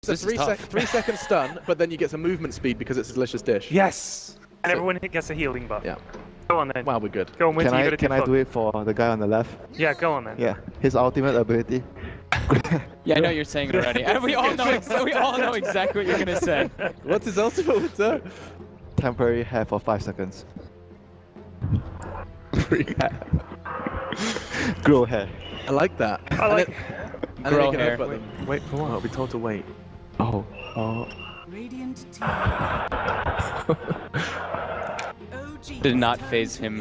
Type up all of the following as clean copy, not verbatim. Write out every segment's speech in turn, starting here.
It's a 3-second stun, but then you get some movement speed because it's a delicious dish. Yes! And So- everyone gets a healing buff. Yeah. Go on then. Wow, we're good. Go on, Winter, you gotta Can I do it for the guy on the left? Yeah, go on then. Yeah, his ultimate ability. Yeah, I know you're saying it already. And we all know exactly what you're gonna say. What's his ultimate? Temporary hair for 5 seconds. Grow hair. I like that. I like... And then Grow you can hair. headbutt them. Wait for what? I'll be told to wait. Oh. Radiant team. OG. Did not phase him.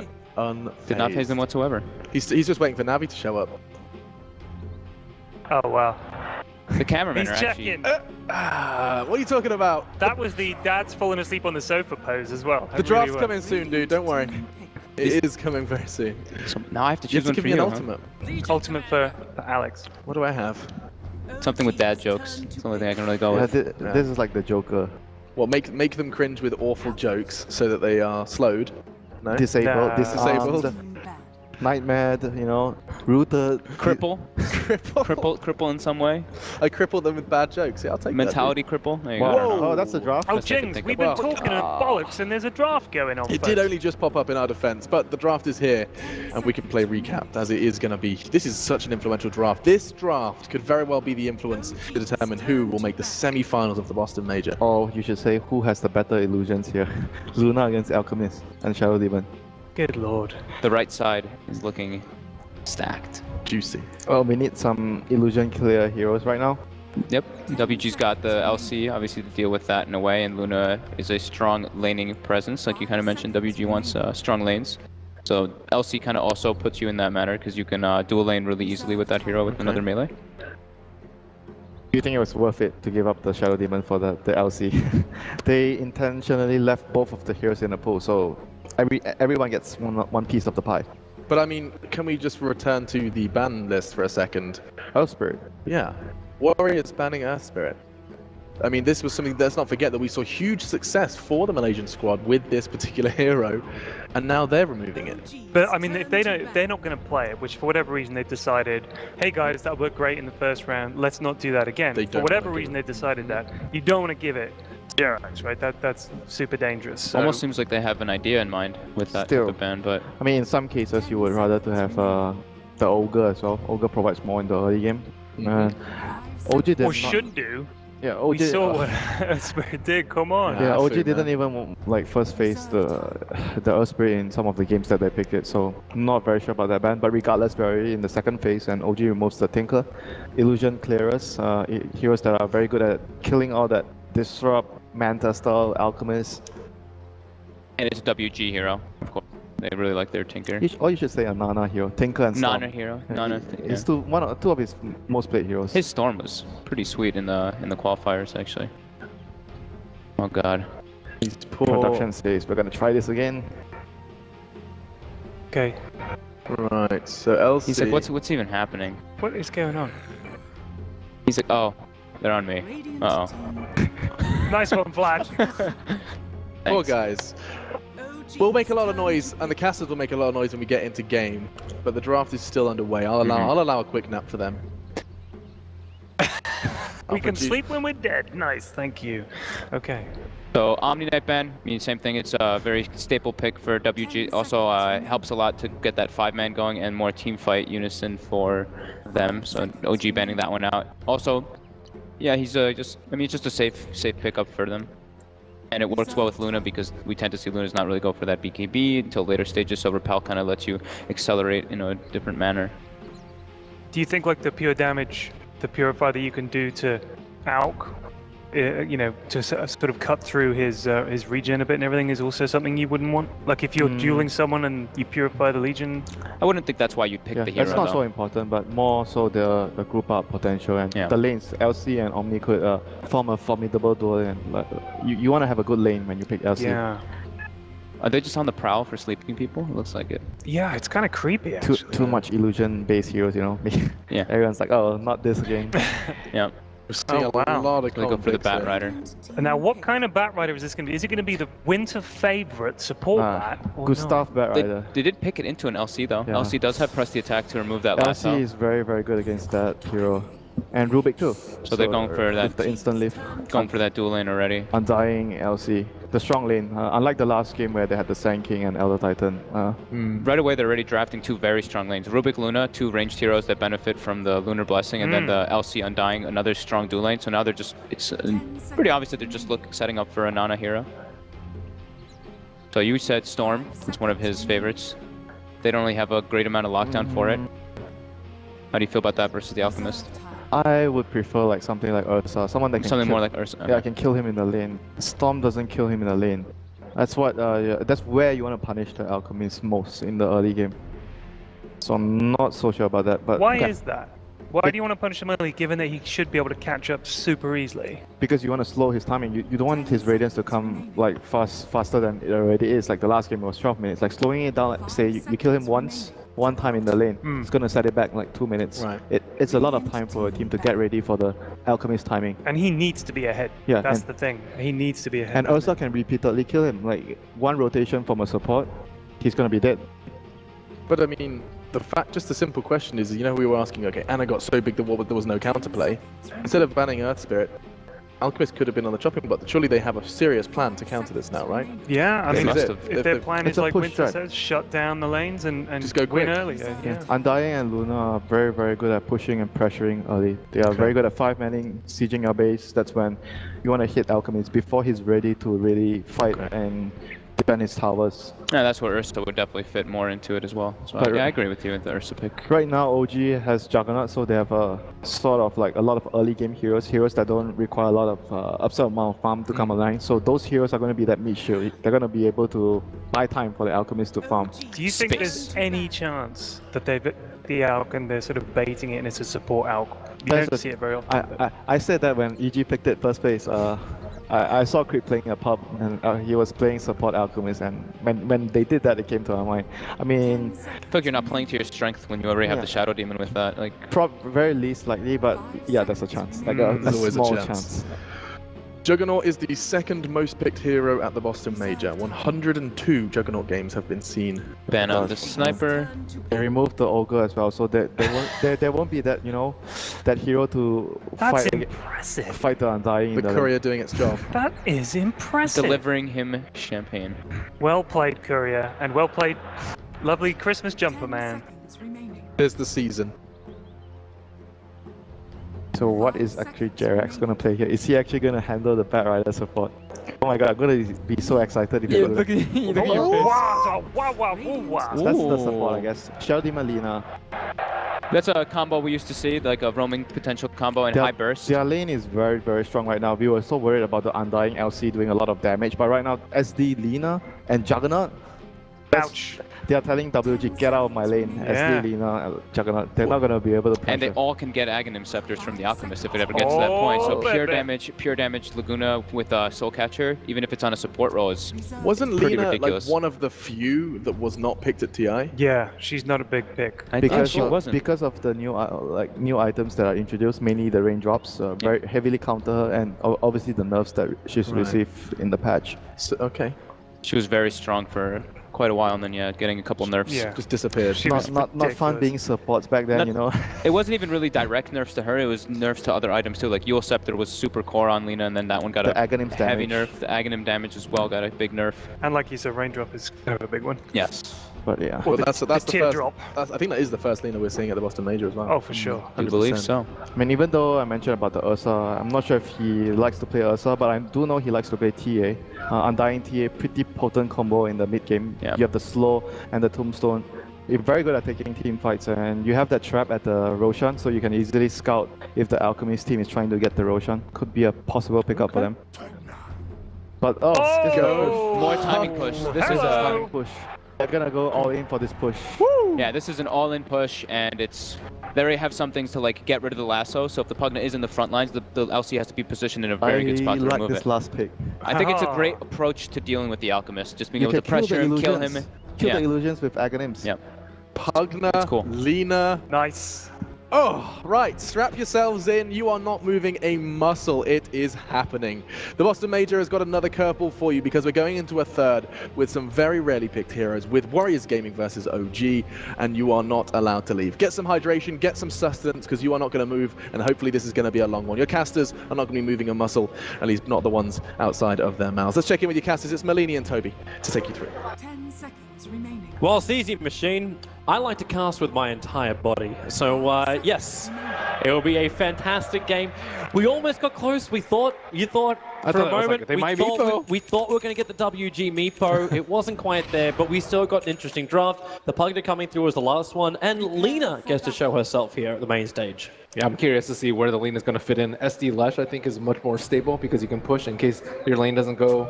Did not phase him whatsoever. He's just waiting for Navi to show up. Oh, wow. The cameramen He's are actually. checking. What are you talking about? That was the dad's falling asleep on the sofa pose as well. The draft's coming soon, dude. Don't worry. It is coming very soon. So now I have to You choose have to one give for me you. an ultimate. Ultimate for Alex. What do I have? Something with dad jokes. It's the only thing I can really go Yeah, with. this is like the Joker. Well, make them cringe with awful jokes so that they are slowed. No? Disabled, Nah. disabled, nightmare, you know, rooted. Cripple. Cripple. Cripple in some way. I crippled them with bad jokes. Yeah, I'll take Mentality cripple. There you Wow. go. I don't know. Oh, that's the draft? Oh, Best I can Jings, think we've of. been Well, talking of bollocks and there's a draft going on. that. It did folks. only just pop up in our defense, but the draft is here, and we can play recap as it is going to be. This is such an influential draft. This draft could very well be the influence to determine who will make the semi-finals of the Boston Major. Or you should say who has the better illusions here. Luna against Alchemist and Shadow Demon. Good lord. The right side is looking stacked. Juicy. Well, we need some illusion clear heroes right now. Yep. WG's got the LC, obviously, to deal with that in a way, and Luna is a strong laning presence. Like you kind of mentioned, WG wants strong lanes. So LC kind of also puts you in that matter because you can dual lane really easily with that hero with another melee. Do you think it was worth it to give up the Shadow Demon for the LC? They intentionally left both of the heroes in the pool, so everyone gets one piece of the pie. But I mean, can we just return to the ban list for a second? Earth Spirit. Yeah. Warriors banning Earth Spirit. I mean, this was something, let's not forget that we saw huge success for the Malaysian squad with this particular hero, and now they're removing it. But I mean, if they're not going to play it, which for whatever reason they've decided, hey guys, that worked great in the first round, let's not do that again. They For don't whatever wanna do reason it. they've decided that, you don't want to give it Xerax, right? That's super dangerous. So. Almost seems like they have an idea in mind with that type Still. of ban, but I mean, in some cases, you would rather to have the Ogre as well. Ogre provides more in the early game. OG did or not. should do. Yeah, OG. We saw what Earth Spirit did. Come on. Yeah, Ah, OG food, didn't man. even like first face the Earth Spirit in some of the games that they picked it, so I'm not very sure about that ban. But regardless, we're already in the second phase, and OG removes the Tinker, Illusion Clearers, heroes that are very good at killing all that Disrupt, Manta style Alchemist. and it's a WG hero, of course. They really like their Tinker. Or you should say a Nana hero, Tinker and Storm. Nana hero. Yeah, Nana. It's Yeah. two of his most played heroes. His Storm was pretty sweet in the qualifiers actually. Oh god. He's poor. Production says we're gonna try this again. Okay. Right, so LC. He's like, what's even happening? What is going on? He's like, oh, they're on me. Radiant Uh-oh. team. Nice one, Flash. Poor Thanks. guys. OG. We'll make a lot of noise, and the casters will make a lot of noise when we get into game, but the draft is still underway. I'll allow a quick nap for them. We can produce- sleep when we're dead. Nice, thank you. Okay. So Omni Knight ban, I mean, same thing. It's a very staple pick for WG. Also helps a lot to get that 5-man going and more team fight unison for them. So OG banning that one out. Also, yeah, he's it's just a safe pickup for them. And it works well with Luna because we tend to see Luna's not really go for that BKB until later stages. So Repel kind of lets you accelerate in a different manner. Do you think like the pure damage, the purify that you can do to Alk, you know, to sort of cut through his regen a bit and everything is also something you wouldn't want? Like if you're dueling someone and you purify the Legion? I wouldn't think that's why you'd pick Yeah, the hero that's not though. so important, but more so the group up potential and Yeah. the lanes. LC and Omni could form a formidable duel, and like, you want to have a good lane when you pick LC. Yeah. Are they just on the prowl for sleeping people? It looks like it. Yeah, it's kind of creepy Too actually. much illusion based heroes, you know. Yeah. Everyone's like, oh, not this again. Yeah. We're seeing Oh, a wow. lot of They go for the conflicts Bat here. Rider. And now what kind of Bat Rider is this going to be? Is it going to be the winter favorite support bat? Or Gustav Bat They, Rider. they did pick it into an LC though. Yeah. LC does have press the attack to remove that last LC health. is very, very good against that hero. And Rubik too. So they're going for that- with the instant lift. Going for that dual lane already. Undying LC. The strong lane. Unlike the last game where they had the Sand King and Elder Titan. Right away, they're already drafting two very strong lanes. Rubik Luna, two ranged heroes that benefit from the Lunar Blessing, and then the LC Undying, another strong dual lane. So now they're just, it's pretty obvious that they're just setting up for a Nana hero. So you said Storm, it's one of his favorites. They don't really have a great amount of lockdown for it. How do you feel about that versus the Alchemist? I would prefer like something like Ursa. Someone that can Something kill, more like Ursa. Yeah, I can kill him in the lane. Storm doesn't kill him in the lane. That's what. Yeah, that's where you want to punish the Alchemist most in the early game. So I'm not so sure about that. But Why okay, is that? Why do you want to punish him early, given that he should be able to catch up super easily? because you want to slow his timing. You don't want his radiance to come like faster than it already is. Like the last game it was 12 minutes. Like slowing it down. Like, say you kill him one time in the lane, it's gonna set it back like 2 minutes. Right. It's a lot of time for a team to get ready for the Alchemist timing. And he needs to be ahead. Yeah, That's and- the thing. He needs to be ahead. And Ursa can repeatedly kill him. Like one rotation from a support, he's gonna be dead. But I mean, just the simple question is, we were asking, okay, Anna got so big that there was no counterplay. Instead of banning Earth Spirit, Alchemist could have been on the chopping block. Surely they have a serious plan to counter this now, right? Yeah, I This mean, is must it. have. if their plan It's is a like push Winter strat. says, shut down the lanes and Just go win quick. earlier. Yeah. Undying and Luna are very, very good at pushing and pressuring early. They are very good at 5-manning, sieging your base. That's when you want to hit Alchemist before he's ready to really fight and defend his towers. Yeah, that's where Ursa would definitely fit more into it as well. So But- yeah, I agree with you with the Ursa pick. Right now, OG has Juggernaut, so they have a sort of like a lot of early game heroes that don't require a lot of absurd amount of farm to come online. So those heroes are going to be that mid shield. They're going to be able to buy time for the Alchemist to farm. Do you think there's any chance that the Alc and they're sort of baiting it and it's a support Alc? You That's don't a- see it very often. I said that when EG picked it first place. I saw Creep playing a pub and he was playing support Alchemist, and when they did that, it came to my mind. I mean, I feel like you're not playing to your strength when you already have Yeah. the Shadow Demon with that. Like, very least likely, but yeah, there's a chance. Like a There's always a small chance. chance. Juggernaut is the second most picked hero at the Boston Major. 102 Juggernaut games have been seen. ban out the Gosh. sniper. They removed the ogre as well, so there won't be that that hero to That's fight impressive. fight the Undying. The in courier doing its job. That is impressive. Delivering him champagne. Well played, Courier, and well played, lovely Christmas jumper man. There's the season. So what is actually Jerax gonna play here? Is he actually gonna handle the Bat Rider support? Oh my god, I'm gonna be so excited if he goes. at your Wow, wow, wow, wow. That's the support, I Ooh. guess. Sheldy Melina. That's a combo we used to see, like a roaming potential combo and Their- high burst. Their lane is very, very strong right now. We were so worried about the Undying LC doing a lot of damage, but right now SD, Lina, and Juggernaut, Ouch. they are telling WG, get out of my lane. Yeah. SD, Lina, Juggernaut. They're not gonna be able to pressure. And they all can get Aghanim Scepters from the Alchemist if it ever gets to that point. So Oh, baby. pure damage Laguna with Soul Catcher, even if it's on a support role, is Wasn't Pretty Lena ridiculous. like one of the few that was not picked at TI? Yeah, she's not a big pick. I because she wasn't. because of the new new items that are introduced, mainly the raindrops, very heavily counter her, and obviously the nerfs that she's Right. received in the patch. So, okay, She was very strong for quite a while, and then yeah, getting a couple nerfs. Yeah. just disappeared. She was Not fun ridiculous. being supports back then, Not- you know. It wasn't even really direct nerfs to her, it was nerfs to other items too. Like Yule Scepter was super core on Lina, and then that one got The a Aghanim's heavy damage. nerf. The Aghanim damage as well got a big nerf. And like you said, Raindrop is kind of a big one. Yes. But yeah. Well, that's the first. teardrop. I think that is the first Lena we're seeing at the Boston Major as well. Oh, for sure. I believe 100%. so. I mean, even though I mentioned about the Ursa, I'm not sure if he likes to play Ursa, but I do know he likes to play TA. Undying TA, pretty potent combo in the mid game. Yeah. You have the slow and the tombstone. You're very good at taking team fights, and you have that trap at the Roshan, so you can easily scout if the Alchemist team is trying to get the Roshan. Could be a possible pickup for them. But this is a push. More timing push. This is Hello. a Timing push. They're gonna go all in for this push. yeah. This is an all-in push, and it's they already have some things to like get rid of the lasso. So if the Pugna is in the front lines, the LC has to be positioned in a very good spot to like remove this it. last pick. I think it's a Ah. great approach to dealing with the Alchemist, just being You able to can kill pressure the him, kill him. illusions. Kill Yeah. the illusions with Aghanims. Yep. Pugna, That's cool. Lena, Nice. Oh, right. Strap yourselves in. You are not moving a muscle. It is happening. The Boston Major has got another curveball for you because we're going into a third with some very rarely picked heroes with Warriors Gaming versus OG, and you are not allowed to leave. Get some hydration, get some sustenance because you are not going to move, and hopefully this is going to be a long one. Your casters are not going to be moving a muscle, at least not the ones outside of their mouths. Let's check in with your casters. It's Malini and Toby to take you through. 10 seconds remaining. Well, it's easy, Machine. I like to cast with my entire body. So, yes, it will be a fantastic game. We almost got close. You thought I for thought a it was moment, like, they might Meepo. we thought we were going to get the WG Meepo. It wasn't quite there, but we still got an interesting draft. The Pugna coming through was the last one, and Lena gets to show herself here at the main stage. Yeah, I'm curious to see where the lane is going to fit in. SD Lesh, I think, is much more stable because you can push in case your lane doesn't go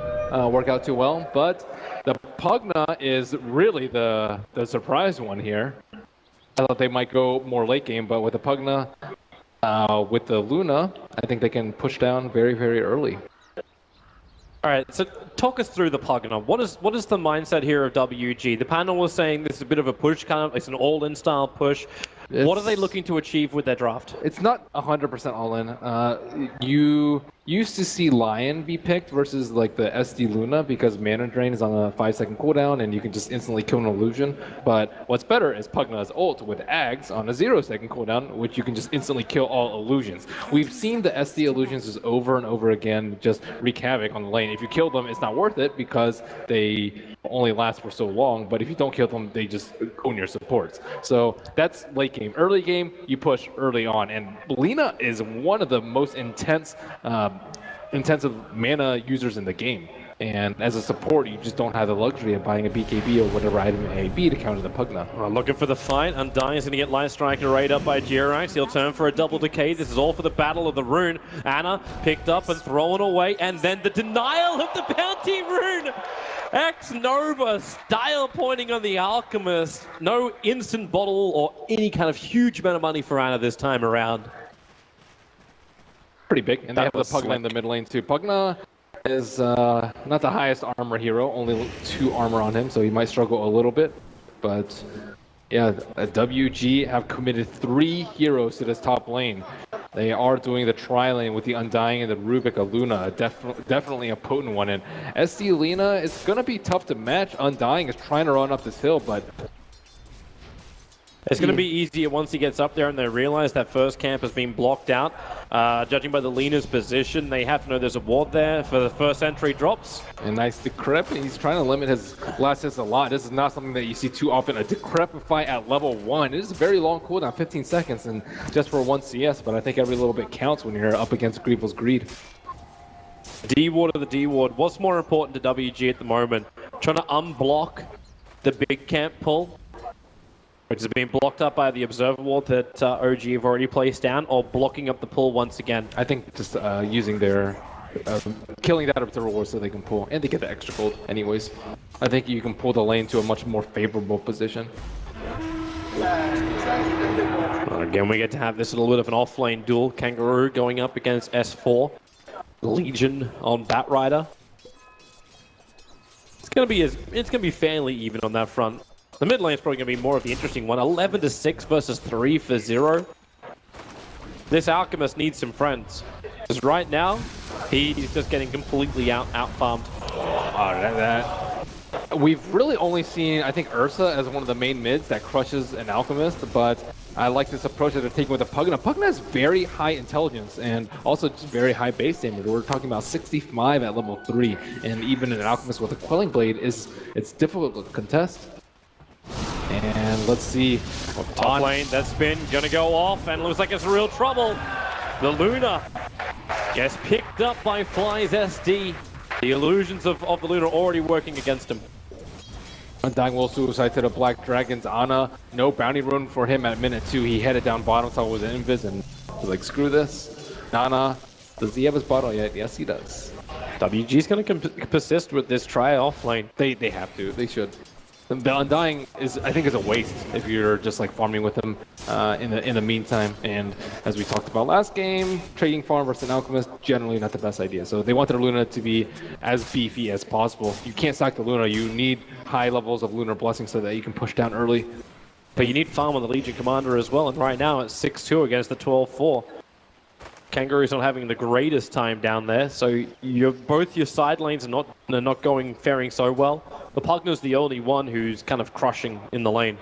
work out too well. But the Pugna is really the surprise one here. I thought they might go more late game, but with the Pugna, with the Luna, I think they can push down very, very early. All right, so talk us through the Pugna. What is the mindset here of WG? The panel was saying this is a bit of a push, it's an all-in style push. What are they looking to achieve with their draft? It's not 100% all in. You used to see Lion be picked versus like the SD Luna because Mana Drain is on a 5-second cooldown and you can just instantly kill an illusion. But what's better is Pugna's ult with Ags on a 0-second cooldown, which you can just instantly kill all illusions. We've seen the SD illusions just over and over again just wreak havoc on the lane. If you kill them, it's not worth it because they only last for so long, but if you don't kill them, they just own your supports. So that's late game. Early game, you push early on, and Lena is one of the most intensive mana users in the game. And as a support, you just don't have the luxury of buying a BKB or whatever item it may be to counter the Pugna. Well, looking for the fight. Undying is going to get Light Strike arrayed up by Jirax. He'll turn for a double decay. This is all for the Battle of the Rune. Ana picked up and thrown away, and then the denial of the bounty rune. X-Nova style pointing on the Alchemist. No instant bottle or any kind of huge amount of money for Ana this time around. Pretty big, and they have the Pugna in the mid lane too. Pugna is not the highest armor hero, only 2 armor on him, so he might struggle a little bit. But yeah, WG have committed 3 heroes to this top lane. They are doing the tri-lane with the Undying and the Rubik Luna, definitely a potent one. And SD Lena, it's going to be tough to match. Undying is trying to run up this hill, but it's going to be easier once he gets up there and they realize that first camp has been blocked out. Judging by the Lena's position, they have to know there's a ward there for the first entry drops. A nice Decrep, and he's trying to limit his last hits a lot. This is not something that you see too often. A Decrepify at level 1. It is a very long cooldown, 15 seconds, and just for 1 CS, but I think every little bit counts when you're up against Grievel's Greed. D-Ward of the D-Ward. What's more important to WG at the moment? Trying to unblock the big camp pull, which has been blocked up by the Observer Ward that OG have already placed down, or blocking up the pull once again? I think just using their killing that Observer Ward so they can pull, and they get the extra gold anyways. I think you can pull the lane to a much more favorable position. Again, we get to have this little bit of an off-lane duel. Kangaroo going up against S4. Legion on Batrider. It's gonna be fairly even on that front. The mid lane is probably going to be more of the interesting one. 11-6 versus 3 for 0. This Alchemist needs some friends. Because right now, he's just getting completely out-farmed. We've really only seen, I think, Ursa as one of the main mids that crushes an Alchemist, but I like this approach that they're taking with the Pugna. Pugna has very high intelligence and also just very high base damage. We're talking about 65 at level 3, and even an Alchemist with a Quelling Blade it's difficult to contest. And let's see. Top lane, that spin gonna go off, and looks like it's real trouble. The Luna gets picked up by Fly's SD. The illusions of the Luna already working against him. Undying will suicide to the Black Dragons. Ana, no bounty rune for him at minute 2. He headed down bottom, saw it was an invis, and was like, screw this. Nana, does he have his bottle yet? Yes, he does. WG's gonna persist with this try off lane. They have to. They should. The Undying is a waste if you're just like farming with them in the meantime. And as we talked about last game, trading farm versus an Alchemist, generally not the best idea. So they wanted Luna to be as beefy as possible. You can't stack the Luna. You need high levels of Lunar Blessing so that you can push down early. But you need farm on the Legion Commander as well, and right now it's 6-2 against the 12-4. Kangaroo's not having the greatest time down there, so both your side lanes are not faring so well. The Pugner's the only one who's kind of crushing in the lane.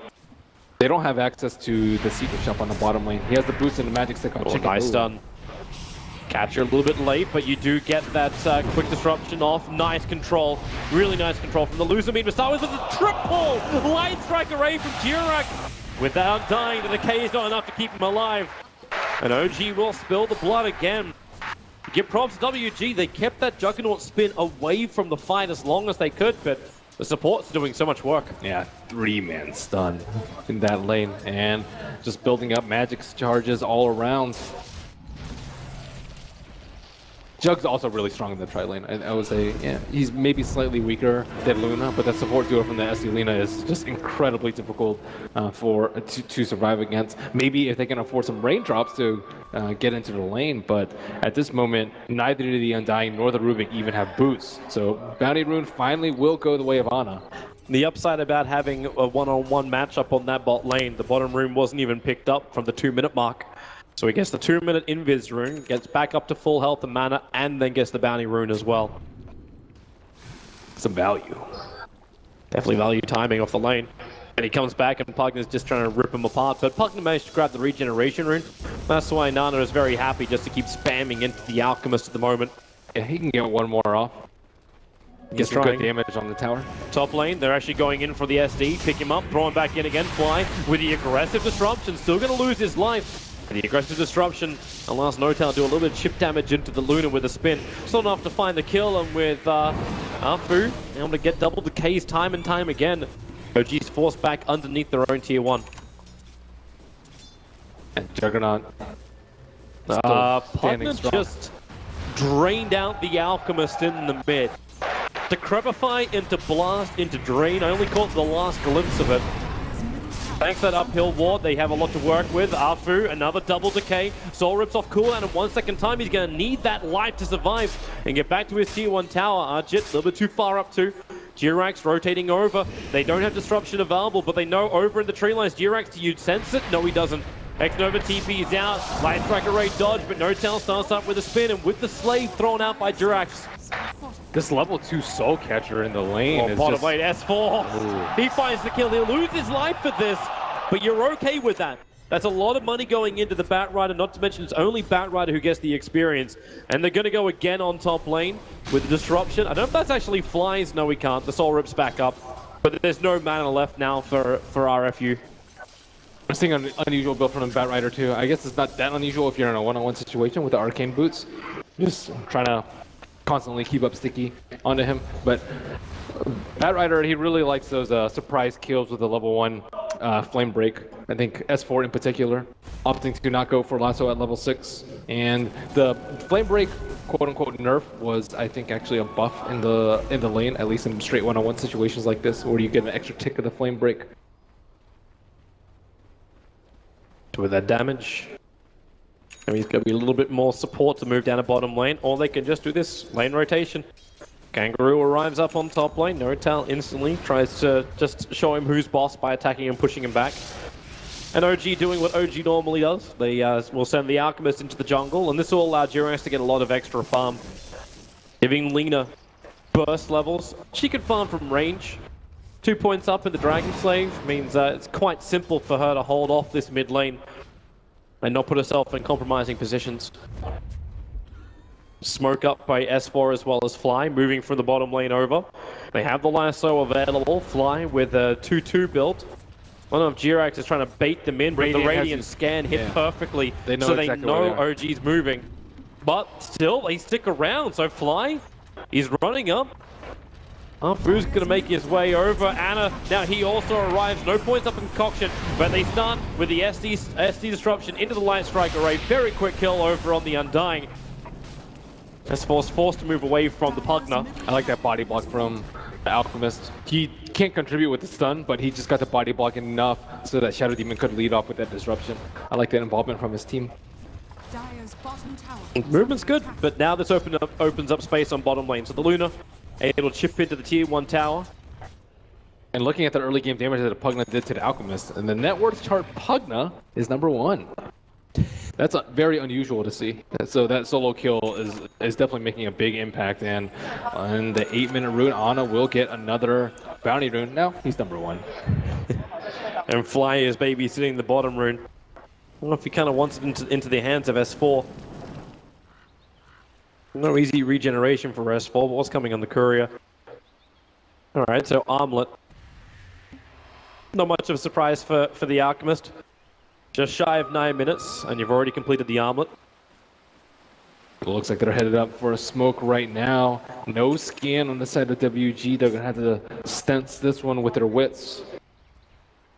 They don't have access to the secret shop on the bottom lane. He has the boost and the magic stick on Oh, Chicken. nice stun. Capture a little bit late, but you do get that quick disruption off. Nice control. Really nice control from the loser. To start with a triple light strike array from Dirac. Without dying, the decay is not enough to keep him alive. And OG will spill the blood again. Give props to WG. They kept that Juggernaut spin away from the fight as long as they could, but the support's doing so much work. Yeah, 3-man stun in that lane, and just building up magic charges all around. Jug's also really strong in the tri lane. I would say, yeah, he's maybe slightly weaker than Luna, but that support duo from the SD Luna is just incredibly difficult to survive against. Maybe if they can afford some raindrops to get into the lane, but at this moment, neither the Undying nor the Rubik even have boots. So Bounty Rune finally will go the way of Ana. The upside about having a one-on-one matchup on that bot lane, the bottom rune wasn't even picked up from the 2-minute mark. So he gets the 2-minute invis rune, gets back up to full health and mana, and then gets the bounty rune as well. Some value. Definitely value timing off the lane. And he comes back and Pugner's just trying to rip him apart. But Pugner managed to grab the regeneration rune. That's why Nana is very happy just to keep spamming into the Alchemist at the moment. Yeah, he can get one more off. Gets some good damage on the tower. Top lane, they're actually going in for the SD. Pick him up, throw him back in again. Fly with the aggressive disruption. Still going to lose his life. The aggressive disruption allows N0tail to do a little bit of chip damage into the Luna with a spin. Still enough to find the kill, and with Afu able to get double decays time and time again. OG's forced back underneath their own tier 1. And Juggernaut. Pugner just drained out the Alchemist in the mid. Decrepify into Blast into Drain. I only caught the last glimpse of it. Thanks to that uphill ward, they have a lot to work with. Afu, another double decay. Soul rips off cooldown in 1 second time. He's going to need that life to survive and get back to his tier 1 tower. Arjit, a little bit too far up too. Jirax rotating over. They don't have disruption available, but they know over in the tree lines. Jirax, do you sense it? No, he doesn't. X-Nova TP is out. Light Strike Array dodge, but N0tail starts up with a spin, and with the Slave thrown out by Jirax. This level 2 Soul Catcher in the lane is bottom just... lane, S4. Ooh. He finds the kill. He'll lose his life for this, but you're okay with that. That's a lot of money going into the Batrider, not to mention it's only Batrider who gets the experience. And they're going to go again on top lane with the disruption. I don't know if that's actually flies. No, we can't. The Soul rips back up. But there's no mana left now for RFU. I'm seeing an unusual build from the Batrider too. I guess it's not that unusual if you're in a one-on-one situation with the Arcane Boots. Just trying to constantly keep up Sticky onto him. But Batrider, he really likes those surprise kills with the level 1 Flame Break. I think S4 in particular, opting to not go for Lasso at level 6. And the Flame Break, quote-unquote, nerf was, I think, actually a buff in the lane, at least in straight one-on-one situations like this, where you get an extra tick of the Flame Break. With that damage, I mean, he's going to be a little bit more support to move down a bottom lane, or they can just do this lane rotation. Kangaroo arrives up on top lane. N0tail instantly tries to just show him who's boss by attacking and pushing him back. And OG doing what OG normally does. They will send the Alchemist into the jungle, and this will allow Jirax to get a lot of extra farm. Giving Lina burst levels. She can farm from range. 2 points up in the Dragon Slave means it's quite simple for her to hold off this mid lane and not put herself in compromising positions. Smoke up by S4 as well as Fly, moving from the bottom lane over. They have the lasso available. Fly with a 2-2 build. I don't know if Jirax is trying to bait them in, but the Radiant scan hit perfectly, so they know OG's moving. But still, they stick around, so Fly, he's running up. Afu's gonna make his way over. Ana, now he also arrives. No points up in Concoction, but they start with the SD disruption into the Light Strike Array. Very quick kill over on the Undying. S4's forced to move away from the Pugner. I like that body block from the Alchemist. He can't contribute with the stun, but he just got the body block enough so that Shadow Demon could lead off with that disruption. I like that involvement from his team. Dire's bottom tower. Movement's good, but now this opens up space on bottom lane. So the Luna able to chip into the tier 1 tower. And looking at the early game damage that Pugna did to the Alchemist, and the net worth chart, Pugna is #1. That's very unusual to see. So that solo kill is definitely making a big impact. And on the 8-minute rune, Ana will get another bounty rune. Now he's #1. And Fly is babysitting the bottom rune. I don't know if he kind of wants it into the hands of S4. No easy regeneration for S4, but what's coming on the Courier? Alright, so Armlet. Not much of a surprise for the Alchemist. Just shy of 9 minutes, and you've already completed the Armlet. It looks like they're headed up for a smoke right now. No scan on the side of WG. They're going to have to stance this one with their wits.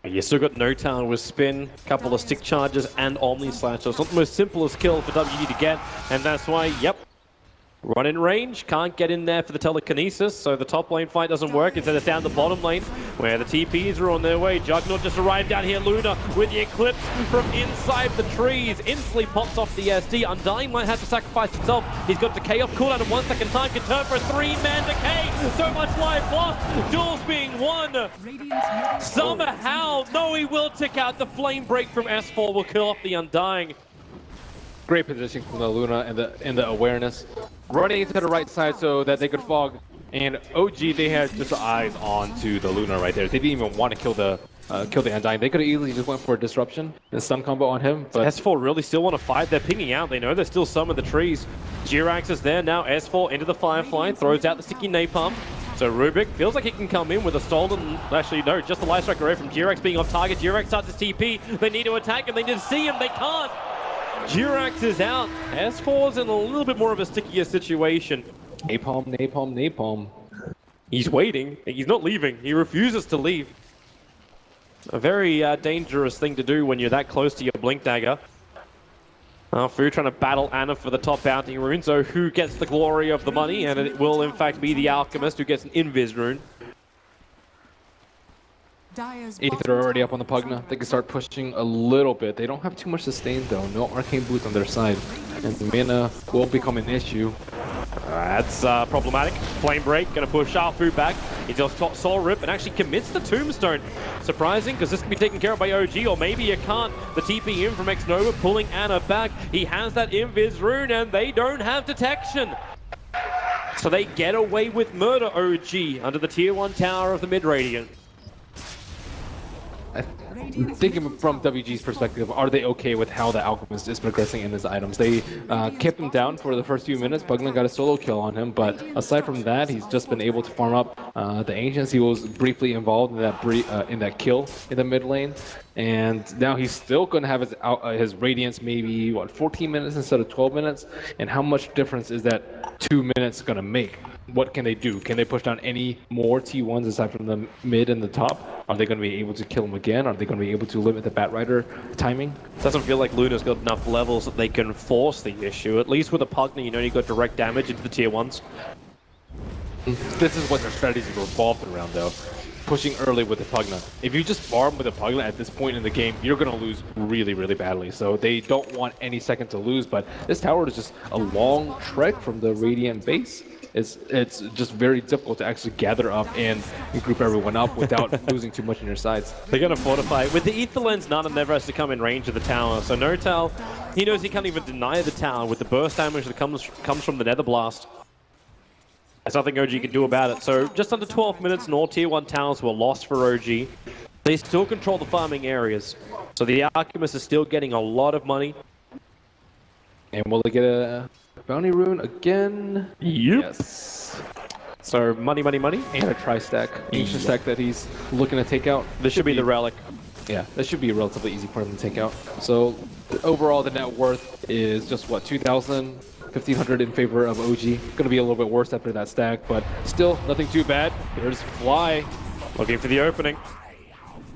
You still got No Town with spin, couple of stick charges, and Omni Slash. So it's not the most simplest kill for WG to get, and that's why, yep, run in range, can't get in there for the telekinesis, so the top lane fight doesn't work. Instead it's down the bottom lane where the TPs are on their way. Juggernaut just arrived down here. Luna with the Eclipse from inside the trees. Instantly pops off the SD. Undying might have to sacrifice himself. He's got Decay off cooldown in 1 second time. Can turn for a 3-man Decay. So much life lost. Duels being won. Somehow, no, he will tick out. The flame break from S4 will kill off the Undying. Great position from the Luna and the awareness. Running into the right side so that they could fog. And OG, they had just eyes on to the Luna right there. They didn't even want to kill the Undying. They could have easily just went for a disruption and stun combo on him. But S4 really still want to fight. They're pinging out. They know there's still some of the trees. Jirax is there now. S4 into the Firefly. Throws out the sticky napalm. So Rubik feels like he can come in with a stolen... Actually, no, just the light strike array from Jirax being off target. Jirax starts his TP. They need to attack him. They need to see him. They can't. Jirax is out. S4's in a little bit more of a stickier situation. napalm. He's waiting. He's not leaving. He refuses to leave. A very dangerous thing to do when you're that close to your Blink Dagger. Fu trying to battle Ana for the top bounty rune, so who gets the glory of the money? And it will in fact be the Alchemist who gets an Invis rune. Aether are already up on the Pugna. They can start pushing a little bit. They don't have too much sustain though. No arcane boots on their side. And the mana will become an issue. That's problematic. Flame Break gonna push Fu back. He does top Soul Rip and actually commits the Tombstone. Surprising, because this can be taken care of by OG, or maybe you can't. The TP in from X-Nova pulling Ana back. He has that Invis rune and they don't have detection. So they get away with murder, OG, under the tier 1 tower of the Mid-Radiant. Thinking from WG's perspective, are they okay with how the Alchemist is progressing in his items? They kept him down for the first few minutes. Pugna got a solo kill on him, but aside from that, he's just been able to farm up the Ancients. He was briefly involved in that kill in the mid lane, and now he's still going to have his Radiance maybe, what, 14 minutes instead of 12 minutes? And how much difference is that 2 minutes going to make? What can they do? Can they push down any more T1s aside from the mid and the top? Are they going to be able to kill him again? Are they going to be able to limit the Batrider timing? Doesn't feel like Luna's got enough levels that they can force the issue. At least with a Pugna, you know you got direct damage into the tier 1s. This is what their strategies are revolved around though. Pushing early with the Pugna. If you just farm with a Pugna at this point in the game, you're going to lose really, really badly. So they don't want any second to lose, but this tower is just a long trek from the Radiant base. It's just very difficult to actually gather up and group everyone up without losing too much on your sides. They're going to fortify. With the Aether Lens, Nana never has to come in range of the tower. So Notal, he knows he can't even deny the tower with the burst damage that comes from the Nether Blast. There's nothing OG can do about it. So just under 12 minutes and all tier 1 towers were lost for OG. They still control the farming areas. So the Alchemist is still getting a lot of money. And will they get a bounty rune again? Yep. Yes. So money. And a tri-stack. Ancient stack that he's looking to take out. This should be the relic. Yeah, that should be a relatively easy for him to take out. So overall, the net worth is just what, 2,000, 1,500 in favor of OG. Going to be a little bit worse after that stack, but still nothing too bad. There's Fly. Looking for the opening.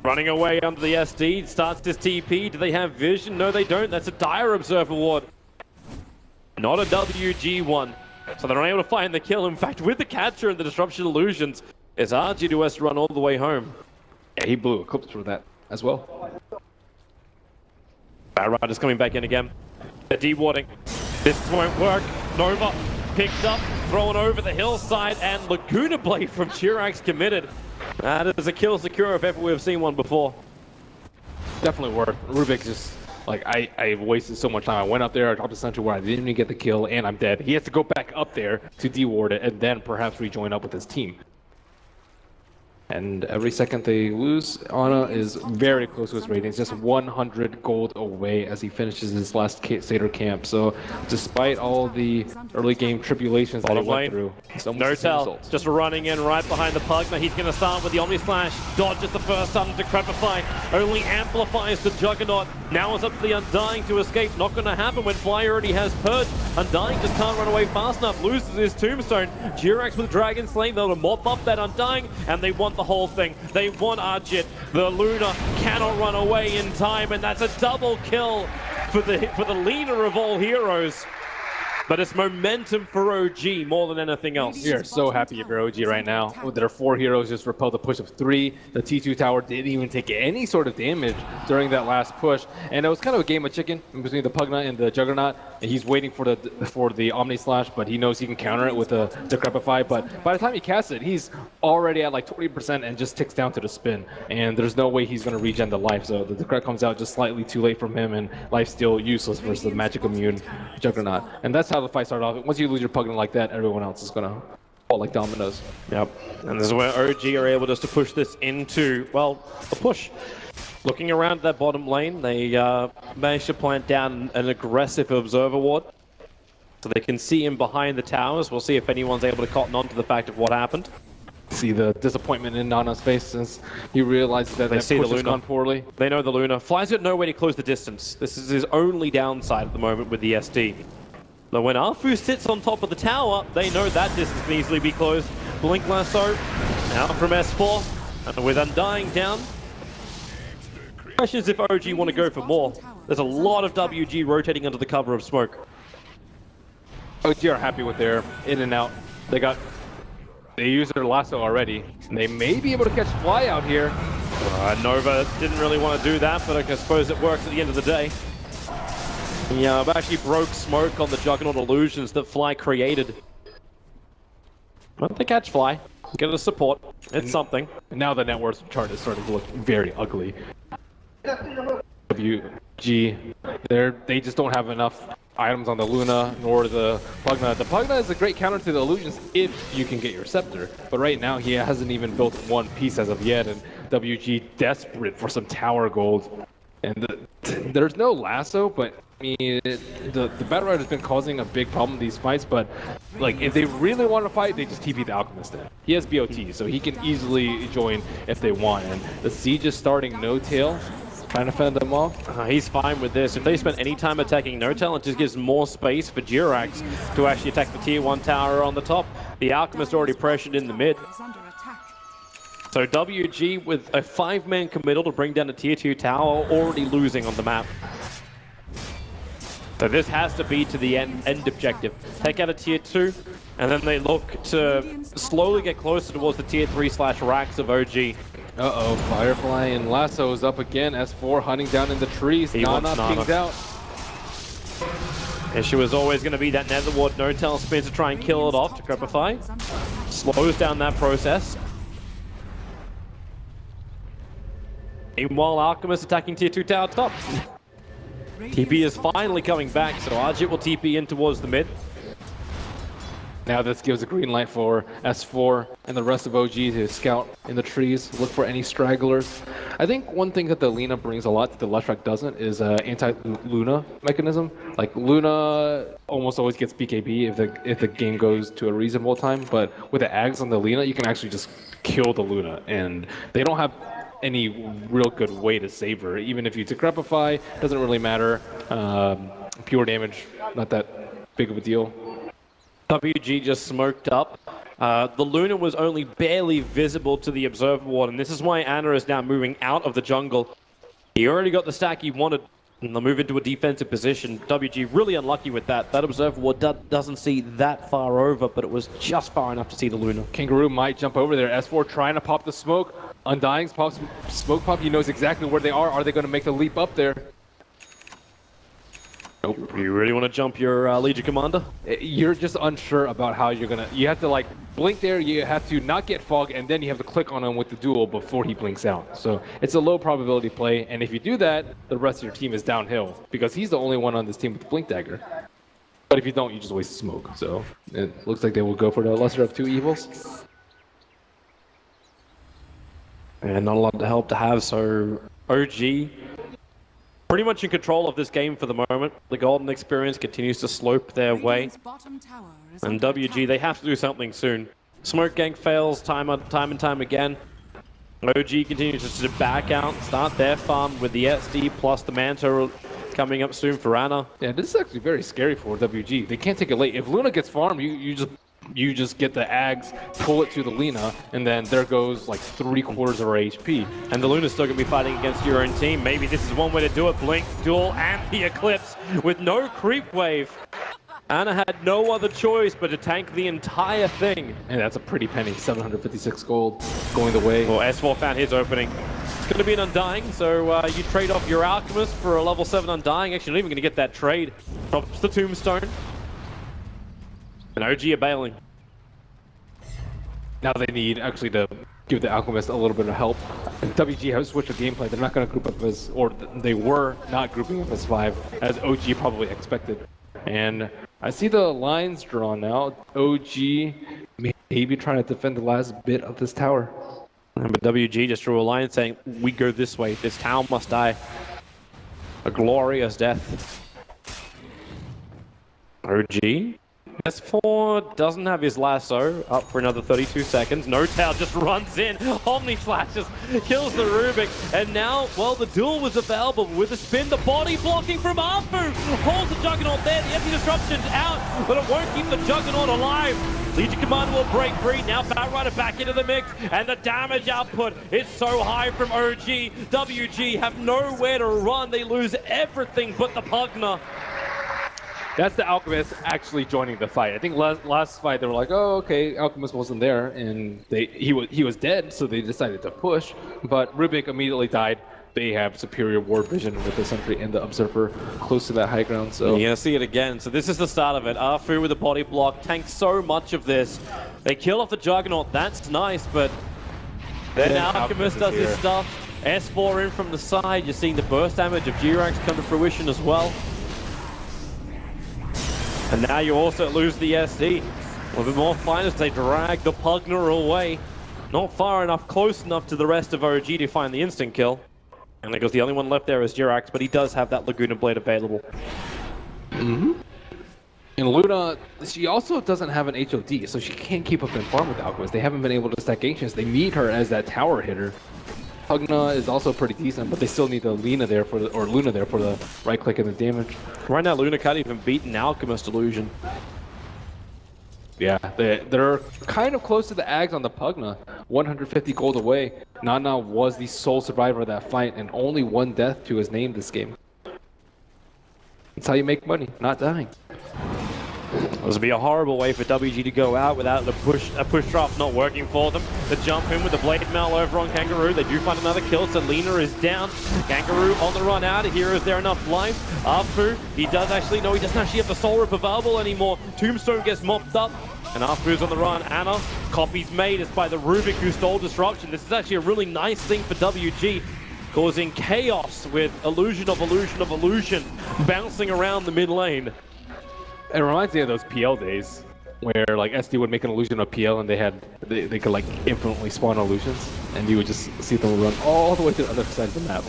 Running away under the SD, starts his TP. Do they have vision? No, they don't. That's a Dire Observer ward. Not a WG1. So they're unable to find the kill. In fact, with the catcher and the disruption illusions, it's Arduous to run all the way home. Yeah, he blew Eclipse for that as well. Batrider's coming back in again. They're dewarding. This won't work. Nova picked up, thrown over the hillside, and Laguna Blade from Jirax committed. That is a kill secure if ever we've seen one before. Definitely worth. Rubik just, like, I wasted so much time. I went up there, I dropped a sentry where I didn't even get the kill, and I'm dead. He has to go back up there to deward it, and then perhaps rejoin up with his team. And every second they lose, Ana is very close to his rating. It's just 100 gold away as he finishes his last Seder camp. So despite all the early game tribulations that he Bottom lane. went through, it's almost the same Notel results. just running in right behind the Pug. Now he's going to start with the Omni Slash. Dodges the first stun to Decrepify. Only amplifies the Juggernaut. Now it's up to the Undying to escape. Not going to happen when Fly already has Purge. Undying just can't run away fast enough. Loses his Tombstone. Jirax with Dragon Slain. They'll mop up that Undying, and they want the whole thing. They want Arjit. The Luna cannot run away in time, and that's a double kill for the leader of all heroes. But it's momentum for OG more than anything else. We are so happy for OG right now. Their 4 heroes just repelled the push of 3. The T2 tower didn't even take any sort of damage during that last push. And it was kind of a game of chicken between the Pugna and the Juggernaut. And he's waiting for the Omni Slash, but he knows he can counter it with the Decrepify. But by the time he casts it, he's already at like 20% and just ticks down to the spin. And there's no way he's going to regen the life. So the Decrep comes out just slightly too late from him, and life's still useless versus the magic immune Juggernaut. And that's how the fight started off. Once you lose your Pugna like that, everyone else is gonna fall like dominoes. Yep. And this is where OG are able just to push this into, well, a push. Looking around that bottom lane, they managed to plant down an aggressive Observer Ward. So they can see him behind the towers. We'll see if anyone's able to cotton on to the fact of what happened. See the disappointment in Nana's face since he realizes that They that see push the has Luna. gone poorly. They know the Luna. Fly's got no way to close the distance. This is his only downside at the moment with the SD. But when Arfu sits on top of the tower, they know that distance can easily be closed. Blink Lasso, now from S4, and with Undying down. Question is if OG want to go for more. There's a lot of WG rotating under the cover of smoke. OG are happy with their in and out. They used their lasso already. And they may be able to catch Fly out here. Nova didn't really want to do that, but I suppose it works at the end of the day. Yeah, I've actually broke smoke on the Juggernaut illusions that Fly created. But they catch Fly. Get a support. It's something. And now the net worth chart is starting to look very ugly. WG, they just don't have enough items on the Luna nor the Pugna. The Pugna is a great counter to the illusions if you can get your Scepter. But right now he hasn't even built one piece as of yet, and WG desperate for some tower gold. And there's no lasso, but I mean, the Battle Rider has been causing a big problem in these fights, but like if they really want to fight, they just TP the Alchemist in. He has BOT, so he can easily join if they want. And the Siege is starting No Tail, trying to fend them off. He's fine with this. If they spend any time attacking No-Tail, it just gives more space for Jirax to actually attack the tier 1 tower on the top. The Alchemist already pressured in the mid. Is under attack. So WG with a 5-man committal to bring down a tier 2 tower, already losing on the map. So this has to be to the end objective. Take out a tier 2, and then they look to slowly get closer towards the tier 3/racks of OG. Uh-oh, Firefly and Lasso is up again. S4 hunting down in the trees. He wants Nana pings Nana. out. Issue was always going to be that Nether Ward No-Tail spin to try and kill it off to Decrepify. Is under attack. Slows down that process. Meanwhile, Alchemist attacking tier 2 tower top. TP is finally coming back, so Arjit will TP in towards the mid. Now this gives a green light for S4 and the rest of OG to scout in the trees, look for any stragglers. I think one thing that the Lina brings a lot that the Leshrac doesn't is anti-Luna mechanism. Like Luna almost always gets BKB if the game goes to a reasonable time, but with the Ags on the Lina, you can actually just kill the Luna, and they don't have any real good way to save her. Even if you Decrepify, doesn't really matter. Pure damage, not that big of a deal. WG just smoked up. The Luna was only barely visible to the Observer Ward, and this is why Ana is now moving out of the jungle. He already got the stack he wanted, and they'll move into a defensive position. WG really unlucky with that. That Observer Ward doesn't see that far over, but it was just far enough to see the Luna. Kangaroo might jump over there. S4 trying to pop the smoke. Undying's smoke pop. He knows exactly where they are. Are they going to make the leap up there? Nope. You really want to jump your Legion Commander? You're just unsure about how you're gonna. You have to like blink there. You have to not get fog, and then you have to click on him with the duel before he blinks out. So it's a low probability play, and if you do that, the rest of your team is downhill because he's the only one on this team with the blink dagger. But if you don't, you just waste smoke. So it looks like they will go for the lesser of two evils. And not a lot of help to have, so OG pretty much in control of this game for the moment. The Golden Experience continues to slope their way. Radiant's bottom tower is And under WG, attack. they have to do something soon. Smoke Gang fails time and time again. OG continues to back out, start their farm with the SD plus the Manta coming up soon for Ana. Yeah, this is actually very scary for WG. They can't take it late. If Luna gets farmed, you just get the Ags, pull it to the Lina, and then there goes like 3/4 of her HP. And the Luna's still going to be fighting against your own team. Maybe this is one way to do it. Blink, Duel, and the Eclipse with no creep wave. Ana had no other choice but to tank the entire thing. And that's a pretty penny, 756 gold going the way. Well, S4 found his opening. It's going to be an Undying, so you trade off your Alchemist for a level 7 Undying. Actually, not even going to get that trade. Drops the Tombstone. And OG are bailing. Now they need actually to give the Alchemist a little bit of help. And WG has switched the gameplay. They're not going to group up as, or they were not grouping up as 5, as OG probably expected. And I see the lines drawn now. OG maybe trying to defend the last bit of this tower. But WG just drew a line saying, we go this way. This town must die. A glorious death. OG? S4 doesn't have his lasso up for another 32 seconds. No Tau just runs in. Omni flashes, kills the Rubik. And now, well, the duel was available with the spin. The body blocking from Afu. Holds the Juggernaut there. The empty disruption's out, but it won't keep the Juggernaut alive. Legion Commander will break free. Now Batrider back into the mix. And the damage output is so high from OG. WG have nowhere to run. They lose everything but the Pugna. That's the Alchemist actually joining the fight. I think last fight they were like, oh, okay, Alchemist wasn't there, and he was dead, so they decided to push. But Rubik immediately died. They have superior ward vision with the Sentry and the Observer close to that high ground. So you're gonna see it again. So this is the start of it. Afu with a body block tanks so much of this. They kill off the Juggernaut. That's nice, but then Alchemist does his stuff. S4 in from the side. You're seeing the burst damage of G-Rax come to fruition as well. And now you also lose the SD. A little bit more fine as they drag the Pugna away. Not far enough, close enough to the rest of OG to find the instant kill. And because the only one left there is Jirax, but he does have that Laguna Blade available. And Luna, she also doesn't have an HOD, so she can't keep up in farm with the Alchemist. They haven't been able to stack Ancients. They need her as that tower hitter. Pugna is also pretty decent, but they still need the Luna there for the right click and the damage. Right now, Luna can't even beat an Alchemist illusion. Yeah, they're kind of close to the Ags on the Pugna. 150 gold away. Nana was the sole survivor of that fight, and only one death to his name this game. That's how you make money, not dying. This would be a horrible way for WG to go out without a push drop not working for them. The jump in with the blade mail over on Kangaroo. They do find another kill. Selena is down. Kangaroo on the run out of here. Is there enough life? Afu, he does actually know he doesn't actually have the soul rip available anymore. Tombstone gets mopped up. And Afu's on the run. Ana, copies made. It's by the Rubik who stole disruption. This is actually a really nice thing for WG. Causing chaos with illusion of illusion of illusion bouncing around the mid lane. It reminds me of those PL days where like SD would make an illusion of PL and they could like infinitely spawn illusions and you would just see them run all the way to the other side of the map.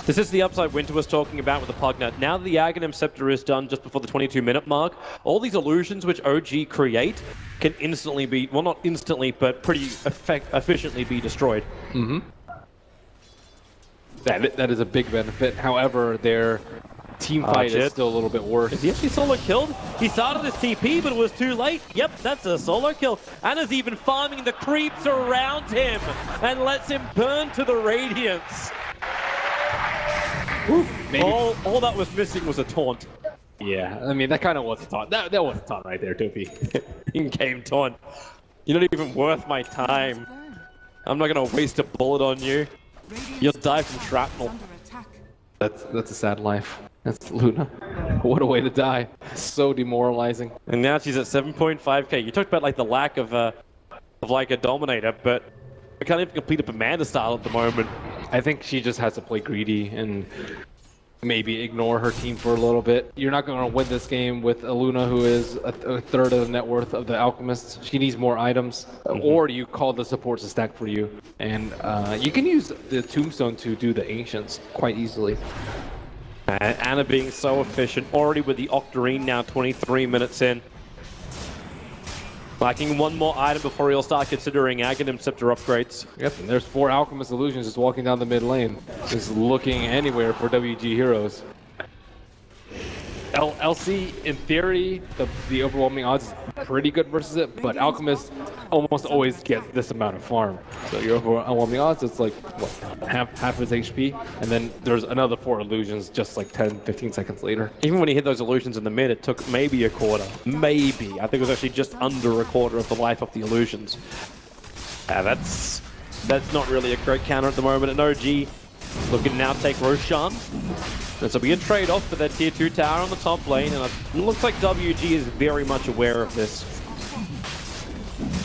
This is the upside Winter was talking about with the Pugna. Now that the Aghanim Scepter is done just before the 22-minute mark, all these illusions which OG create can instantly be, well not instantly, but pretty efficiently be destroyed. That is a big benefit. However, their team fight is still a little bit worse. Is he actually solo killed? He started his TP, but it was too late. Yep, that's a solo kill. Anna's even farming the creeps around him and lets him burn to the Radiance. All that was missing was a taunt. Yeah, I mean, that kind of was a taunt. That was a taunt right there, Topi. In-game taunt. You're not even worth my time. I'm not going to waste a bullet on you. You'll die from shrapnel. Under attack. That's a sad life. That's Luna. What a way to die. So demoralizing. And now she's at 7.5k. You talked about like the lack of like a Dominator, but I can't even complete a Commander style at the moment. I think she just has to play greedy and maybe ignore her team for a little bit. You're not going to win this game with a Luna who is a third of the net worth of the Alchemist. She needs more items, or you call the supports to stack for you. And you can use the Tombstone to do the Ancients quite easily. And Ana being so efficient, already with the Octarine now 23 minutes in. Lacking one more item before he'll start considering Aghanim Scepter upgrades. Yep, and there's 4 Alchemist Illusions just walking down the mid lane, just looking anywhere for WG heroes. LC, in theory, the overwhelming odds is pretty good versus it, but Alchemist almost always get this amount of farm. So your overwhelming odds, it's like, what, half his HP, and then there's another 4 illusions just like 10, 15 seconds later. Even when he hit those illusions in the mid, it took maybe a quarter. Maybe. I think it was actually just under a quarter of the life of the illusions. That's not really a great counter at the moment. And OG looking to now take Roshan. This will be a trade-off for that tier 2 tower on the top lane, and it looks like WG is very much aware of this.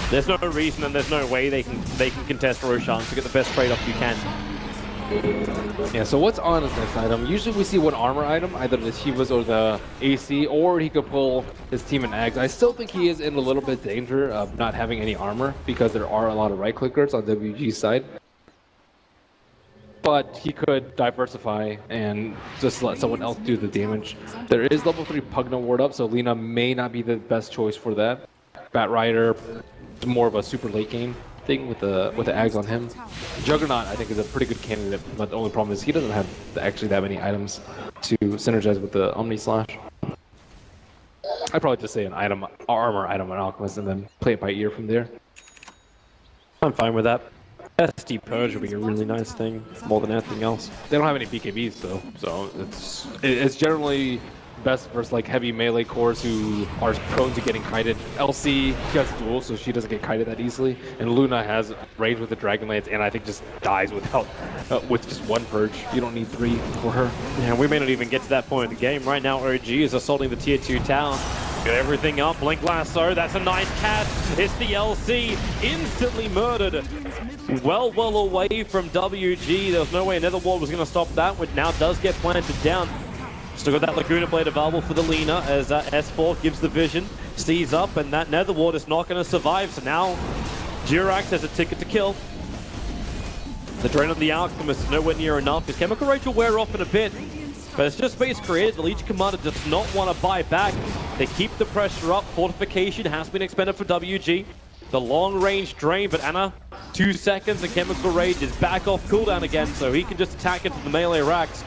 There's no reason and there's no way they can contest Roshan to get the best trade-off you can. Yeah, so what's on his next item? Usually we see one armor item, either the Shivas or the AC, or he could pull his team in Ags. I still think he is in a little bit of danger of not having any armor, because there are a lot of right-clickers on WG's side. But he could diversify and just let someone else do the damage. There is level 3 Pugna Ward up, so Lina may not be the best choice for that. Bat Rider is more of a super late game thing with the Ags on him. Juggernaut, I think, is a pretty good candidate, but the only problem is he doesn't have actually that many items to synergize with the Omni Slash. I'd probably just say an item, armor item on Alchemist, and then play it by ear from there. I'm fine with that. SD Purge would be a really nice thing, more than anything else. They don't have any BKBs though, so it's generally best versus like heavy melee cores who are prone to getting kited. LC, she has duel, so she doesn't get kited that easily, and Luna has range with the Dragonlance, and I think just dies without with just 1 purge. You don't need 3 for her. Yeah, we may not even get to that point in the game. Right now, OG is assaulting the tier 2 tower. Got everything up, Blink Lasso, that's a nice catch. It's the LC, instantly murdered. Well away from WG. There was no way Nether Ward was going to stop that, which now does get planted down. Still got that Laguna Blade available for the Lina as S4 gives the vision, sees up, and that Nether Ward is not going to survive. So now Jirax has a ticket to kill. The drain on the Alchemist is nowhere near enough. His Chemical Rage will wear off in a bit, but it's just space created. The Legion Commander does not want to buy back. They keep the pressure up. Fortification has been expended for WG. The long-range drain, but Ana, 2 seconds, and Chemical Rage is back off cooldown again, so he can just attack into the melee racks.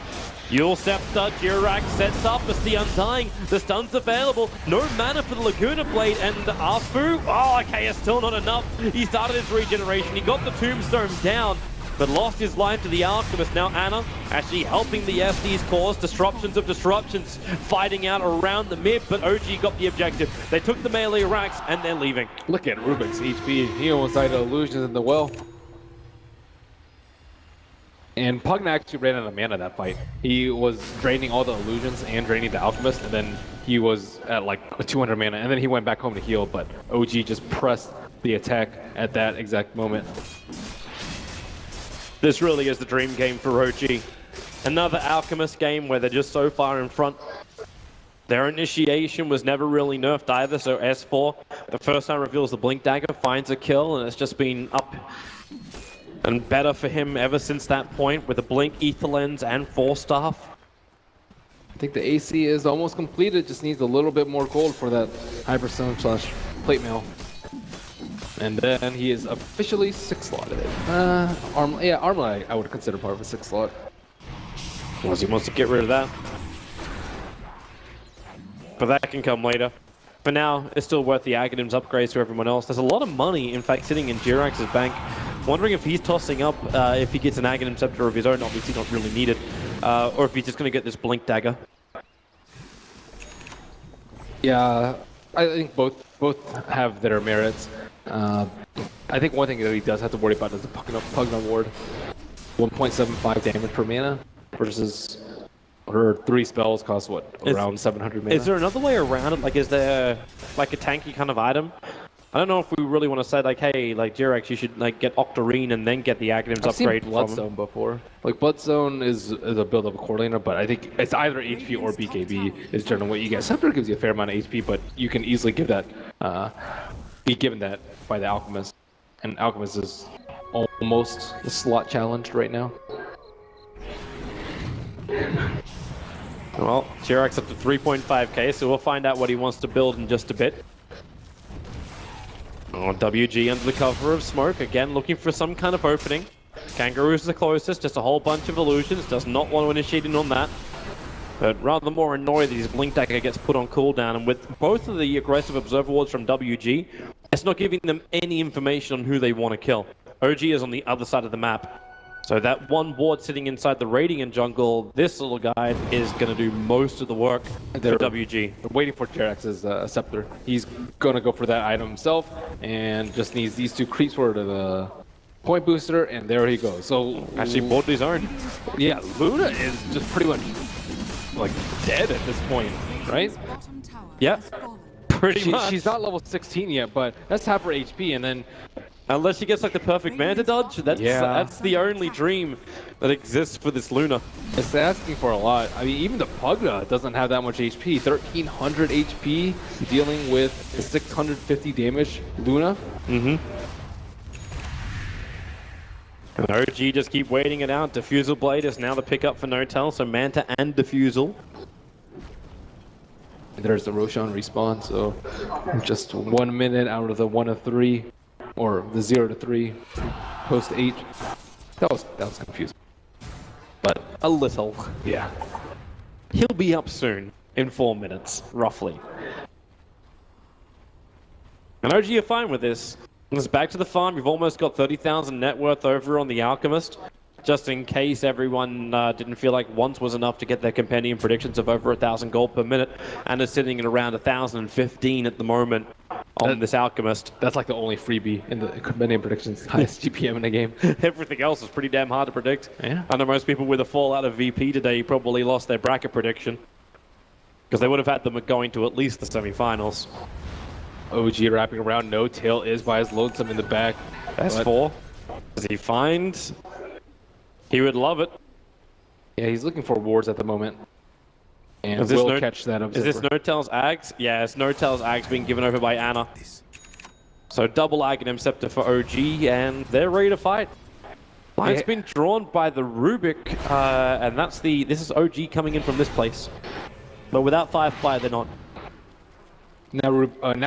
Yule Scepter, Jirax sets up as the Undying. The stun's available. No mana for the Laguna Blade, and Afu, oh, okay, it's still not enough. He started his regeneration. He got the Tombstone down, but lost his life to the Alchemist. Now Ana actually helping the SDs cause disruptions of disruptions, fighting out around the mid, but OG got the objective. They took the melee racks, and they're leaving. Look at Rubik's HP. He almost died of illusions in the well. And Pugna actually ran out of mana that fight. He was draining all the illusions and draining the Alchemist, and then he was at like 200 mana, and then he went back home to heal, but OG just pressed the attack at that exact moment. This really is the dream game for OG. Another Alchemist game where they're just so far in front. Their initiation was never really nerfed either, so S4, the first time reveals the Blink Dagger, finds a kill, and it's just been up and better for him ever since that point with the Blink, Ether Lens, and Force Staff. I think the AC is almost completed, just needs a little bit more gold for that Hyperstone / Plate Mail. And then he is officially 6-slotted. Armor I would consider part of a 6-slot. Unless he wants to get rid of that. But that can come later. For now, it's still worth the Aghanim's upgrades to everyone else. There's a lot of money, in fact, sitting in Jirax's bank. Wondering if he's tossing up, if he gets an Aghanim Scepter of his own, obviously not really needed, or if he's just going to get this Blink Dagger. Yeah, I think both have their merits. I think one thing that he does have to worry about is the Pugna Ward. 1.75 damage per mana versus Her 3 spells cost what, around 700 mana? Is there another way around it? Like, is there like a tanky kind of item? I don't know if we really want to say like, hey, like Jirax, you should like get Octarine and then get the Aghanims I've seen upgrade from him. Bloodstone before. Like Bloodstone is a build of a coordinator, but I think it's either HP or BKB is generally what you get. Scepter gives you a fair amount of HP, but you can easily give that, be given that by the Alchemist, and Alchemist is almost slot challenged right now. Well, Jirax up to 3.5k, so we'll find out what he wants to build in just a bit. Oh, WG under the cover of smoke, again looking for some kind of opening. Kangaroo's the closest, just a whole bunch of illusions, does not want to initiate in on that. But rather more annoyed that his Blink Dagger gets put on cooldown, and with both of the aggressive Observer Wards from WG, it's not giving them any information on who they want to kill. OG is on the other side of the map. So that one ward sitting inside the Radiant jungle, this little guy is going to do most of the work for WG. They're waiting for Jirax's Scepter. He's going to go for that item himself, and just needs these 2 creeps for the point booster, and there he goes. So Actually bought his own. yeah, Luna is just pretty much like dead at this point, right? Dire's bottom tower Yep. has fallen. Pretty much. She's not level 16 yet, but that's half her HP, and then Unless she gets like the perfect Manta dodge, that's the only dream that exists for this Luna. it's asking for a lot. I mean, even the Pugna doesn't have that much HP. 1300 HP dealing with the 650 damage Luna. Mm-hmm. And OG just keep waiting it out. Diffusal Blade is now the pickup for Notel, so Manta and Diffusal. There's the Roshan respawn, so just 1 minute out of the 1 of 3, or the 0 to 3 post 8. That was confusing. But a little. Yeah. He'll be up soon, in 4 minutes, roughly. And OG are fine with this. It's back to the farm. You've almost got 30,000 net worth over on the Alchemist. Just in case everyone didn't feel like once was enough to get their compendium predictions of over 1,000 gold per minute, and is sitting at around 1,015 at the moment on this Alchemist. That's like the only freebie in the compendium predictions, highest GPM in the game. Everything else is pretty damn hard to predict. Yeah. I know most people with a fallout of VP today probably lost their bracket prediction, because they would have had them going to at least the semifinals. OG wrapping around, no tail is by his lonesome in the back. S4. Does he find? He would love it. Yeah, he's looking for wards at the moment. And Is this will no- catch that Is this observer. No-Tail's Ags? Yeah, it's No-Tail's Ags being given over by Anna. So double Aghanim Scepter for OG, and they're ready to fight. Line's Yeah. been drawn by the Rubik, and this is OG coming in from this place. But without Firefly, they're not. Now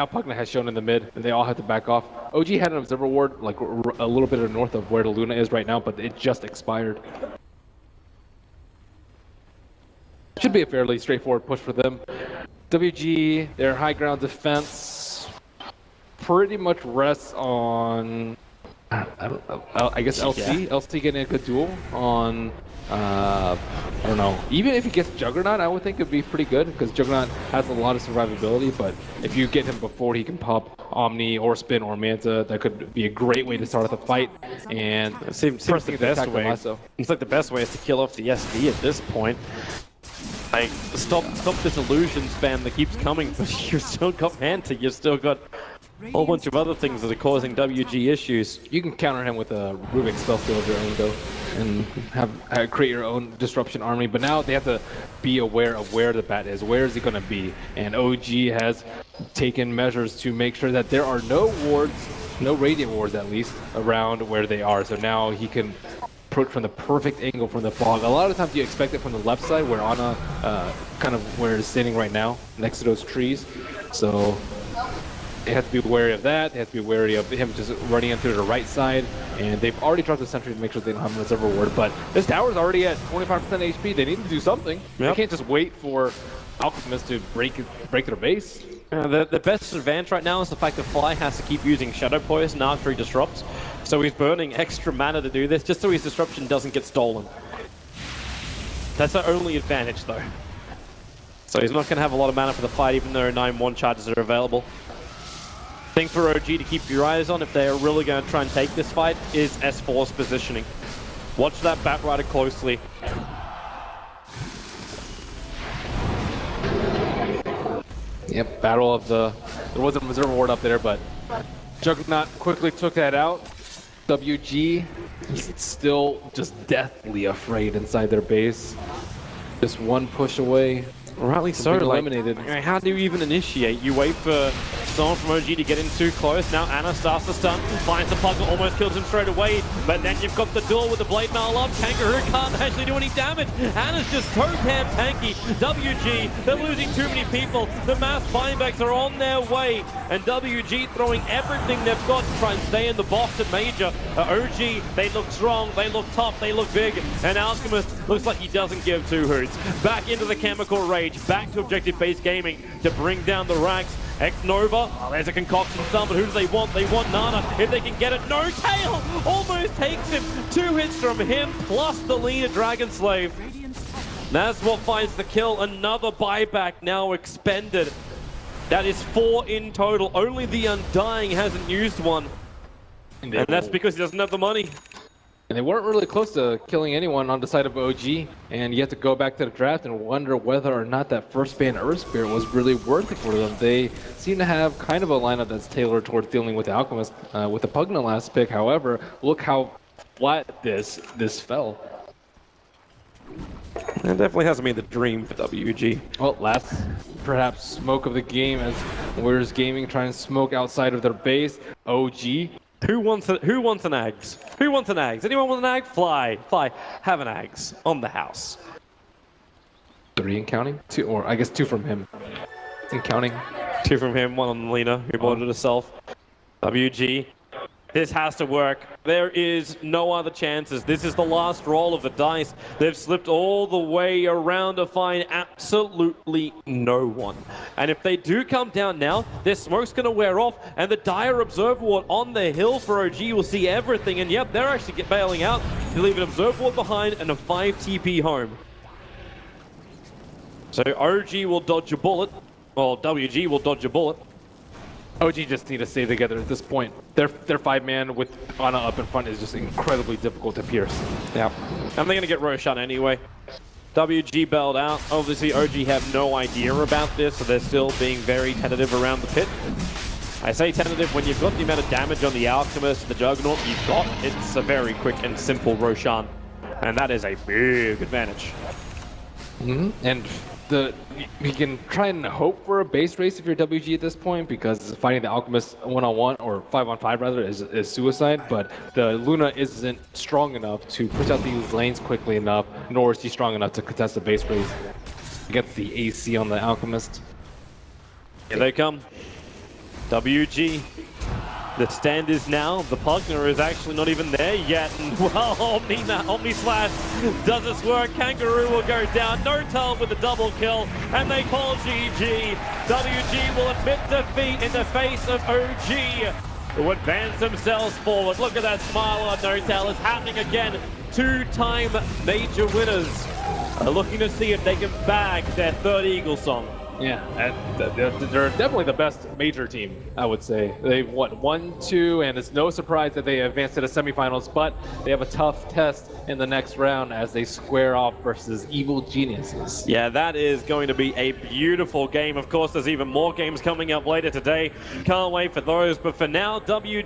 Pugna has shown in the mid, and they all have to back off. OG had an observer ward like a little bit north of where the Luna is right now, but it just expired. Should be a fairly straightforward push for them. WG, their high ground defense pretty much rests on, I guess LC. Yeah. LC getting a good duel on, I don't know. Even if he gets Juggernaut, I would think it'd be pretty good, because Juggernaut has a lot of survivability, but if you get him before he can pop Omni or Spin or Manta, that could be a great way to start the fight. And It seems first like thing the to best attack the way. lasso. It's like the best way is to kill off the SD at this point. Like, stop this illusion spam that keeps coming, but you've still got Manta, you've still got a whole bunch of other things that are causing WG issues. You can counter him with a Rubik spell skill of your own, though, and have create your own disruption army. But now they have to be aware of where the bat is. Where is he going to be? And OG has taken measures to make sure that there are no wards, no radiant wards at least, around where they are. So now he can approach from the perfect angle from the fog. A lot of times you expect it from the left side, where Ana kind of where it's standing right now, next to those trees. So they have to be wary of that. They have to be wary of him just running into the right side. And they've already dropped the sentry to make sure they don't have a reservoir ward. But this tower's already at 25% HP. They need to do something. They can't just wait for Alchemist to break their base. The best advantage right now is the fact that Fly has to keep using Shadow Poison after he disrupts. So he's burning extra mana to do this, just so his disruption doesn't get stolen. That's the only advantage, though. So he's not going to have a lot of mana for the fight, even though 9-1 charges are available. Thing for OG to keep your eyes on if they are really going to try and take this fight is S4's positioning. Watch that Batrider closely. Yep, battle of the... There wasn't a reserve award up there, but Juggernaut quickly took that out. WG, he's still just deathly afraid inside their base. Just one push away. Rightly so, being like, eliminated. how do you even initiate? You wait for someone from OG to get in too close. Now Ana starts to stun, finds the Pugna, almost kills him straight away. But then you've got the duel with the Blade Mail up. Kangaroo can't actually do any damage. Ana's just so damn tanky. WG, they're losing too many people. The mass buybacks are on their way. And WG throwing everything they've got to try and stay in the Boston Major. OG, they look strong, they look tough, they look big. And Alchemist looks like he doesn't give two hoots. Back into the Chemical Rage. Back to objective-based gaming to bring down the ranks. X-Nova, oh, there's a concoction stun, but who do they want? They want Nana. If they can get it, no, Tail almost takes him. 2 hits from him, plus the leader, Dragon Slave. That's what finds the kill. Another buyback now expended. That is 4 in total. Only the Undying hasn't used one. And that's because he doesn't have the money. And they weren't really close to killing anyone on the side of OG, and you have to go back to the draft and wonder whether or not that first ban Earth Spirit was really worth it for them. They seem to have kind of a lineup that's tailored towards dealing with the Alchemist with the Pugna last pick. However, look how flat this fell. It definitely hasn't been the dream for WG. Well, last perhaps smoke of the game as Warriors Gaming trying to smoke outside of their base. OG. Who wants an Ags? Who wants an Ags? Anyone want an Ag? Fly. Have an Ags on the house. 3 and counting? 2, or I guess 2 from him. And counting. 2 from him, 1 on Lena, who bought it herself. WG. This has to work. There is no other chances. This is the last roll of the dice. They've slipped all the way around to find absolutely no one. And if they do come down now, their smoke's going to wear off, and the Dire Observer Ward on the hill for OG will see everything. And yep, they're actually bailing out. They leave an Observer Ward behind and a 5 TP home. So OG will dodge a bullet. Well, WG will dodge a bullet. OG just need to stay together at this point. Their 5-man with Ana up in front is just incredibly difficult to pierce. Yeah. And they're going to get Roshan anyway. WG bailed out. Obviously, OG have no idea about this, so they're still being very tentative around the pit. I say tentative when you've got the amount of damage on the Alchemist, the Juggernaut you've got, it's a very quick and simple Roshan. And that is a big advantage. And you can try and hope for a base race if you're WG at this point, because fighting the Alchemist 1-on-1 or 5-on-5 rather is suicide. But the Luna isn't strong enough to push out these lanes quickly enough, nor is she strong enough to contest the base race against the AC on the Alchemist. Here they come. WG. The stand is now. The Pugna is actually not even there yet. And well, Omni Slash does this work. Kangaroo will go down. Notel with a double kill. And they call GG. WG will admit defeat in the face of OG, who advance themselves forward. Look at that smile on Notel. It's happening again. 2-time major winners are looking to see if they can bag their 3rd Eagle song. Yeah, and they're definitely the best major team, I would say. They've won 1, 2, and it's no surprise that they advanced to the semifinals, but they have a tough test in the next round as they square off versus Evil Geniuses. Yeah, that is going to be a beautiful game. Of course, there's even more games coming up later today. Can't wait for those, but for now, WG